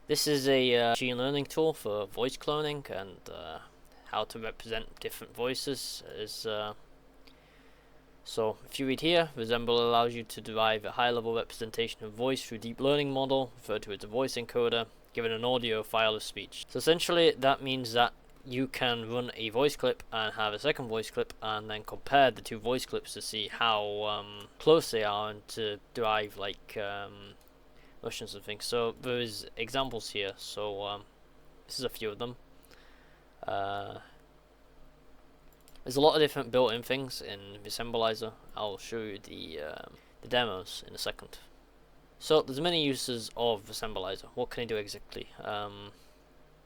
This is a machine learning tool for voice cloning and how to represent different voices. So if you read here, Resemble allows you to derive a high-level representation of voice through deep learning model, referred to as a voice encoder, given an audio file of speech. So essentially that means that you can run a voice clip and have a second voice clip and then compare the two voice clips to see how close they are and to derive like motions and things. So there is examples here, so this is a few of them. There's a lot of different built-in things in Resemblyzer. I'll show you the demos in a second. So there's many uses of Resemblyzer. What can I do exactly? You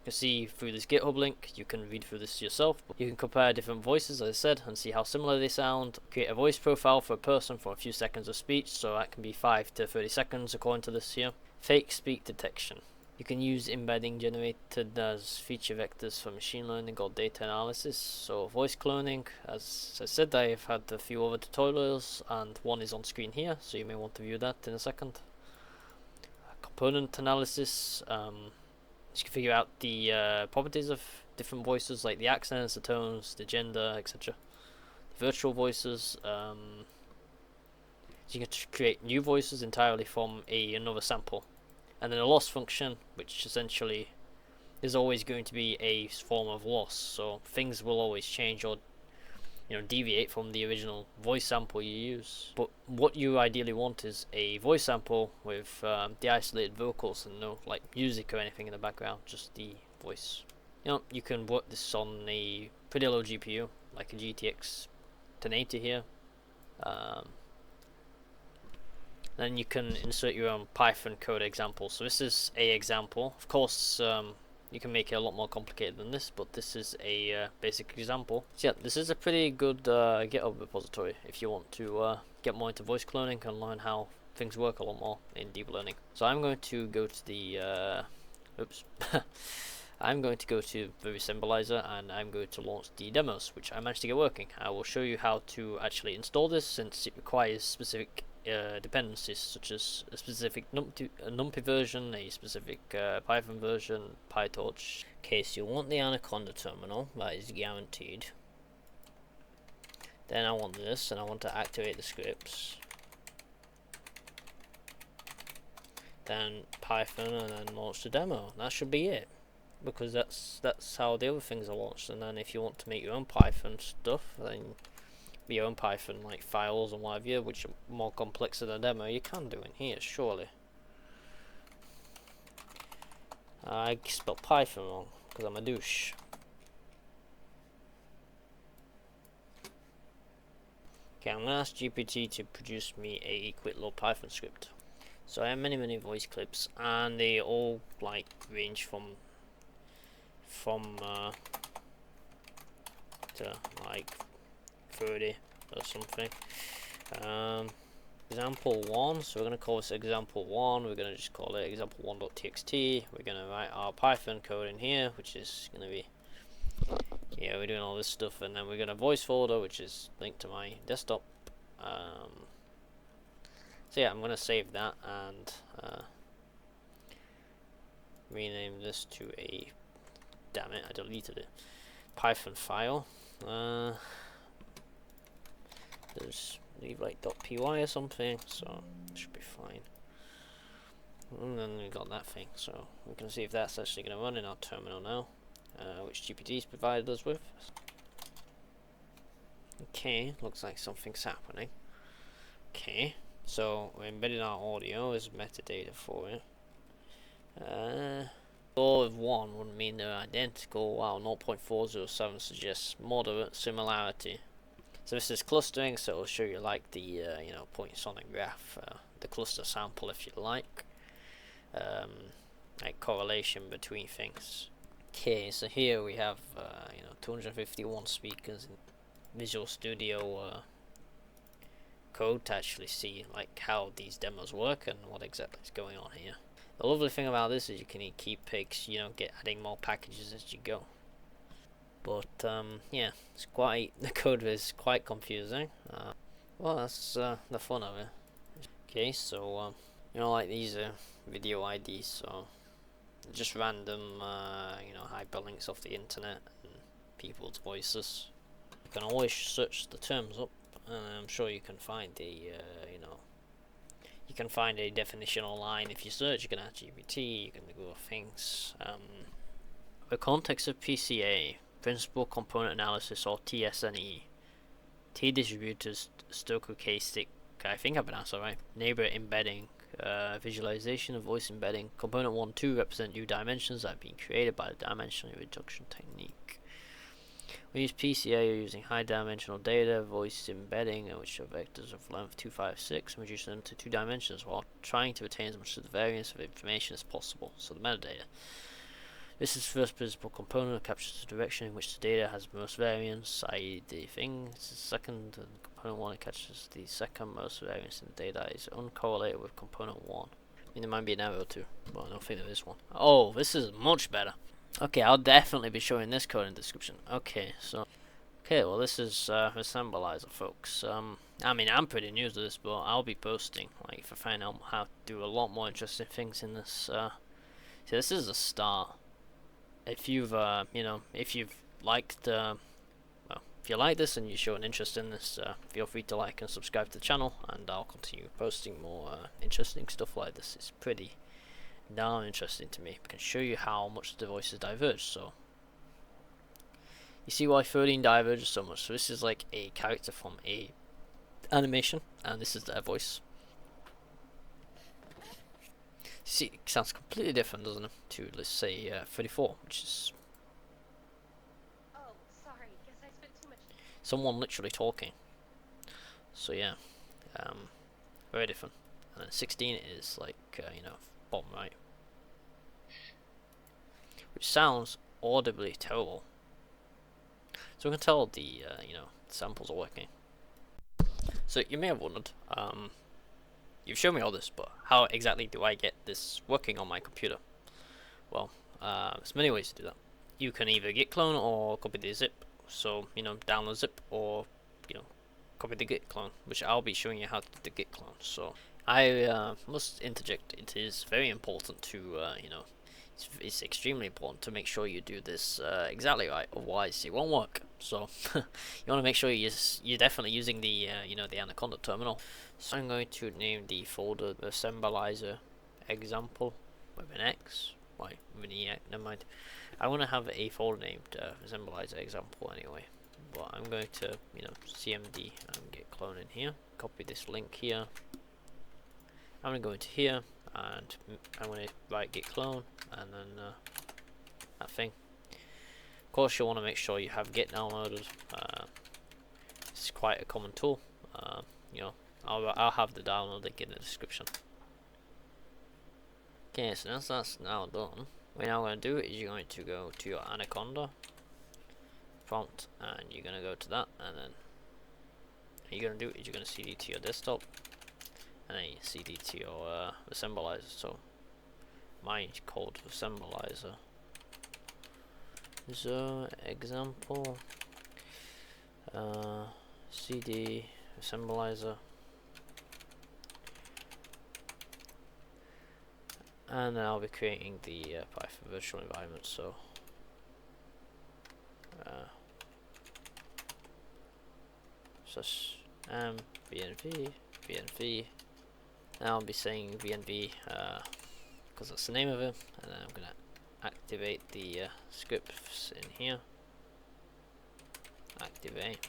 can see through this GitHub link, you can read through this yourself. You can compare different voices, as I said, and see how similar they sound. Create a voice profile for a person for a few seconds of speech, so that can be 5 to 30 seconds according to this here. Fake speak detection. You can use embedding generated as feature vectors for machine learning or data analysis. So voice cloning, as I said, I've had a few other tutorials and one is on screen here, so you may want to view that in a second. Component analysis. You can figure out the properties of different voices, like the accents, the tones, the gender, etc. The virtual voices. You can create new voices entirely from another sample. And then a loss function, which essentially is always going to be a form of loss. So things will always change or deviate from the original voice sample you use. But what you ideally want is a voice sample with the isolated vocals and no like music or anything in the background, just the voice. You can work this on a pretty low GPU, like a GTX 1080 here. Then you can insert your own Python code example. So this is a example. Of course, you can make it a lot more complicated than this, but this is a basic example. So yeah, this is a pretty good GitHub repository if you want to get more into voice cloning and learn how things work a lot more in deep learning. So I'm going to go to the I'm going to go to the Resemblyzer and I'm going to launch the demos, which I managed to get working. I will show you how to actually install this, since it requires specific dependencies, such as a specific NumPy version, a specific Python version, PyTorch. Okay, so you want the Anaconda terminal, that is guaranteed. Then I want this, and I want to activate the scripts. Then Python, and then launch the demo. That should be it, because that's how the other things are launched. And then if you want to make your own Python stuff, then your own Python like files and whatever, which are more complex than a demo, you can do in here, surely. I spelled Python wrong because I'm a douche. Okay, I'm gonna ask GPT to produce me a quick little Python script. So I have many voice clips, and they all like range from to like 30 or something. Example 1, so we're going to call this example 1, we're going to just call it example1.txt. we're going to write our Python code in here, which is going to be, yeah, we're doing all this stuff, and then we're going to voice folder, which is linked to my desktop. So yeah, I'm going to save that and rename this to a, damn it, I deleted it, Python file. There's leave like .py or something, so it should be fine. And then we got that thing, so we can see if that's actually going to run in our terminal now, which GPT's provided us with. Okay, looks like something's happening. Okay, so we're embedding our audio as metadata for it. All of 1 wouldn't mean they're identical, while 0.407 suggests moderate similarity. So this is clustering, so it'll show you like the points on a graph, the cluster sample if you like correlation between things. Okay, so here we have 251 speakers in Visual Studio code to actually see like how these demos work and what exactly is going on here. The lovely thing about this is you can keep get adding more packages as you go. But yeah, it's quite, the code is quite confusing. Well, that's the fun of it. Okay, so like these are video IDs, so just random, you know, hyperlinks off the internet and people's voices. You can always search the terms up, and I'm sure you can find a, you know, you can find a definition online if you search. You can add GPT, you can Google things. The context of PCA, Principal Component Analysis, or t-SNE, T-distributed stochastic, I think I pronounced that right, Neighbor Embedding, visualization of voice embedding. Component 1 2 represent new dimensions that have been created by the Dimensionality Reduction technique. We use PCA using high dimensional data, voice embedding, which are vectors of length 256, and reducing them to 2 dimensions while trying to retain as much of the variance of information as possible. So the metadata. This is the first principal component that captures the direction in which the data has most variance, i.e. the thing. This is the second, and component 1 catches the second most variance in the data is uncorrelated with component 1. I mean, there might be an error or two, but I don't think there is one. Oh, this is much better. Okay, I'll definitely be showing this code in the description. Okay, well this is Resemblyzer, folks. I mean, I'm pretty new to this, but I'll be posting, like, if I find out how to do a lot more interesting things in this. See, this is a start. If you've, you know, if you've liked, well, if you like this and you show an interest in this, feel free to like and subscribe to the channel, and I'll continue posting more interesting stuff like this. It's pretty darn interesting to me. I can show you how much the voices diverge. So you see why 13 diverges so much. So this is like a character from a animation, and this is their voice. See, it sounds completely different, doesn't it? To, let's say, 34, which is someone literally talking. So yeah, very different. And then 16 is like, you know, bottom right, which sounds audibly terrible. So we can tell the, you know, samples are working. So you may have wondered, you've shown me all this, but how exactly do I get this working on my computer? Well, there's many ways to do that. You can either git clone or copy the zip. So, you know, download zip, or, you know, copy the git clone, which I'll be showing you how to do the git clone. So I must interject, it is very important to, you know, it's extremely important to make sure you do this exactly right, otherwise it won't work. So you want to make sure you're definitely using the you know, the Anaconda terminal. So I'm going to name the folder Resemblyzer example with an X. Why, with an EX, never mind. I want to have a folder named Resemblyzer example anyway. But I'm going to, you know, cmd and git clone in here. Copy this link here. I'm going to go into here, and I'm going to write git clone, and then that thing. Of course, you want to make sure you have git downloaded. It's quite a common tool. You know, I'll have the download link in the description. Okay, so once that's now done, what you're now going to do is you're going to go to your Anaconda prompt, and you're going to go to that, and then what you're going to do is you're going to cd to your desktop, and then you cd to your Resemblyzer. So mine is called Resemblyzer. So example cd Resemblyzer, and then I'll be creating the Python virtual environment. So such VNV. Now I'll be saying VNV because that's the name of it, and then I'm gonna activate the scripts in here. Activate.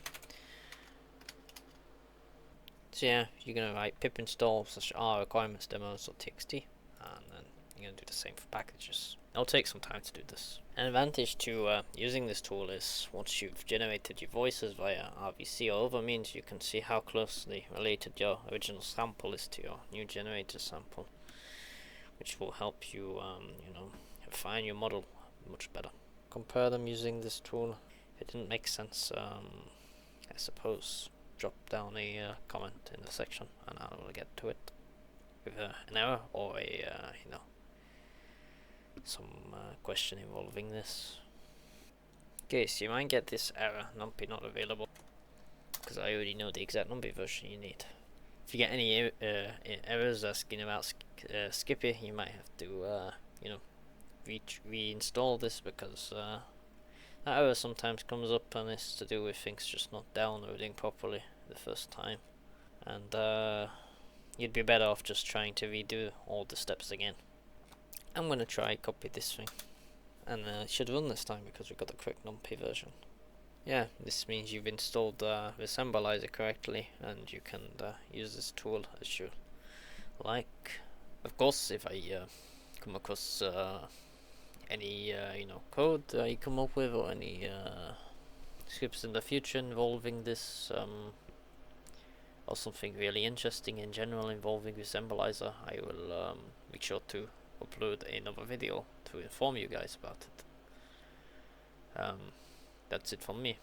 So yeah, you're gonna write pip install /r requirements demos.txt, and then you're gonna do the same for packages. It'll take some time to do this. An advantage to using this tool is once you've generated your voices via RVC or other means, you can see how closely related your original sample is to your new generated sample, which will help you, you know, refine your model much better. Compare them using this tool. If it didn't make sense, I suppose drop down a comment in the section, and I will get to it with an error or a you know, some question involving this. Okay, so you might get this error, numpy not available, because I already know the exact numpy version you need. If you get any errors asking about Skippy, you might have to you know, reinstall this because that error sometimes comes up, and it's to do with things just not downloading properly the first time, and you'd be better off just trying to redo all the steps again. I'm gonna try copy this thing, and it should run this time because we got the correct numpy version. Yeah, this means you've installed Resemblyzer correctly, and you can use this tool as you like. Of course, if I come across any code you come up with, or any scripts in the future involving this, or something really interesting in general involving Resemblyzer, I will make sure to upload another video to inform you guys about it. That's it from me.